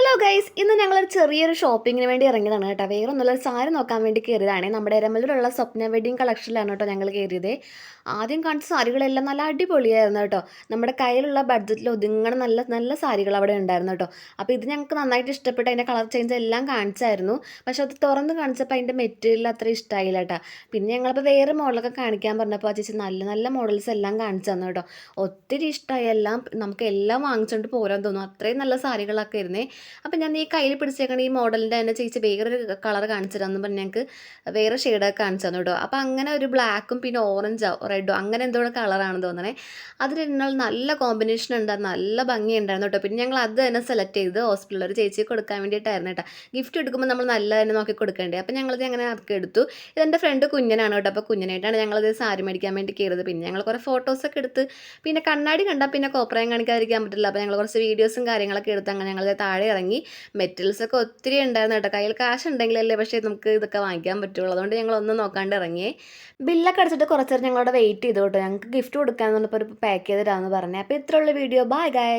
Hello guys, ഇന്ന് ഞങ്ങളൊരു ചെറിയൊരു ഷോപ്പിങ്ങിന് വേണ്ടി ഇറങ്ങിയതാണ് കേട്ടോ. വേറെ ഒന്നുമില്ല, ഒരു സാരി നോക്കാൻ വേണ്ടി കയറിയതാണ്. നമ്മുടെ എരമലൂരുള്ള സ്വപ്ന വെഡിങ് കളക്ഷനിലാണ് കേട്ടോ ഞങ്ങൾ കയറിയത്. ആദ്യം കാണിച്ച സാരികളെല്ലാം നല്ല അടിപൊളിയായിരുന്നു കേട്ടോ. നമ്മുടെ കയ്യിലുള്ള ബഡ്ജറ്റിൽ ഒതുങ്ങണ നല്ല നല്ല സാരികൾ അവിടെ ഉണ്ടായിരുന്നു കേട്ടോ. അപ്പോൾ ഇത് ഞങ്ങൾക്ക് നന്നായിട്ട് ഇഷ്ടപ്പെട്ട് അതിൻ്റെ കളർ ചേഞ്ച് എല്ലാം കാണിച്ചായിരുന്നു. പക്ഷെ അത് തുറന്ന് കാണിച്ചപ്പോൾ അതിൻ്റെ മെറ്റീരിയൽ അത്ര ഇഷ്ടമായില്ല കേട്ടോ. പിന്നെ ഞങ്ങളിപ്പോൾ വേറെ മോഡലൊക്കെ കാണിക്കാൻ പറഞ്ഞപ്പോൾ ആ ചേച്ചി നല്ല നല്ല മോഡൽസ് എല്ലാം കാണിച്ചു തന്നു കേട്ടോ. ഒത്തിരി ഇഷ്ടമായി എല്ലാം. നമുക്ക് എല്ലാം വാങ്ങിച്ചുകൊണ്ട് പോരാൻ തോന്നും, അത്രയും നല്ല സാരികളൊക്കെ ഇരുന്നേ. അപ്പം ഞാൻ ഈ കയ്യിൽ പിടിച്ചേക്കണ ഈ മോഡലിൻ്റെ തന്നെ ചേച്ചി വേറൊരു കളർ കാണിച്ചു തരാമെന്ന് പറഞ്ഞ് ഞങ്ങൾക്ക് വേറെ ഷെയ്ഡൊക്കെ കാണിച്ചു തന്നു കേട്ടോ. അപ്പോൾ അങ്ങനെ ഒരു ബ്ലാക്കും പിന്നെ ഓറഞ്ചോ റെഡോ അങ്ങനെ എന്തോ കളറാണെന്ന് തോന്നണേ. അതിൽ നല്ല കോമ്പിനേഷൻ ഉണ്ടായിരുന്നു, നല്ല ഭംഗിയുണ്ടായിരുന്നു കേട്ടോ. പിന്നെ ഞങ്ങൾ അത് തന്നെ സെലക്ട് ചെയ്ത് ഹോസ്പിറ്റലിൽ ഒരു ചേച്ചി കൊടുക്കാൻ വേണ്ടിയിട്ടായിരുന്നു കേട്ടോ. ഗിഫ്റ്റ് എടുക്കുമ്പോൾ നമ്മൾ നല്ല തന്നെ നോക്കി കൊടുക്കേണ്ടേ. അപ്പോൾ ഞങ്ങളത് അങ്ങനെ ആർക്ക് എടുത്തു. ഇതെൻ്റെ ഫ്രണ്ട് കുഞ്ഞനാണ് കേട്ടോ. അപ്പോൾ കുഞ്ഞനായിട്ടാണ് ഞങ്ങളത് സാരി മേടിക്കാൻ വേണ്ടി കയറിയത്. പിന്നെ ഞങ്ങൾ കുറേ ഫോട്ടോസൊക്കെ എടുത്ത് പിന്നെ കണ്ണാടി കണ്ടാൽ പിന്നെ കോപ്രായം കാണിക്കാതിരിക്കാൻ പറ്റില്ല. അപ്പോൾ ഞങ്ങൾ കുറച്ച് വീഡിയോസും കാര്യങ്ങളൊക്കെ എടുത്ത് അങ്ങനെ ഞങ്ങൾ താഴെ ഇറങ്ങി. മെറ്റൽസൊക്കെ ഒത്തിരി ഉണ്ടായിരുന്നു കേട്ടോ. കയ്യിൽ കാശ് ഉണ്ടെങ്കിലല്ലേ പക്ഷേ നമുക്ക് ഇതൊക്കെ വാങ്ങിക്കാൻ പറ്റുള്ളൂ. അതുകൊണ്ട് ഞങ്ങൾ ഒന്നും നോക്കാണ്ട് ഇറങ്ങിയേ. ബില്ലൊക്കെ അടിച്ചിട്ട് കുറച്ച് നേരം ഞങ്ങളവിടെ വെയിറ്റ് ചെയ്തു കേട്ടോ. ഞങ്ങൾക്ക് ഗിഫ്റ്റ് കൊടുക്കാമെന്ന് പറഞ്ഞപ്പോൾ ഒരു പാക്ക് ചെയ്തിട്ടാണെന്ന് പറഞ്ഞത്. അപ്പോൾ ഇത്രയുള്ള വീഡിയോ. Bye guys.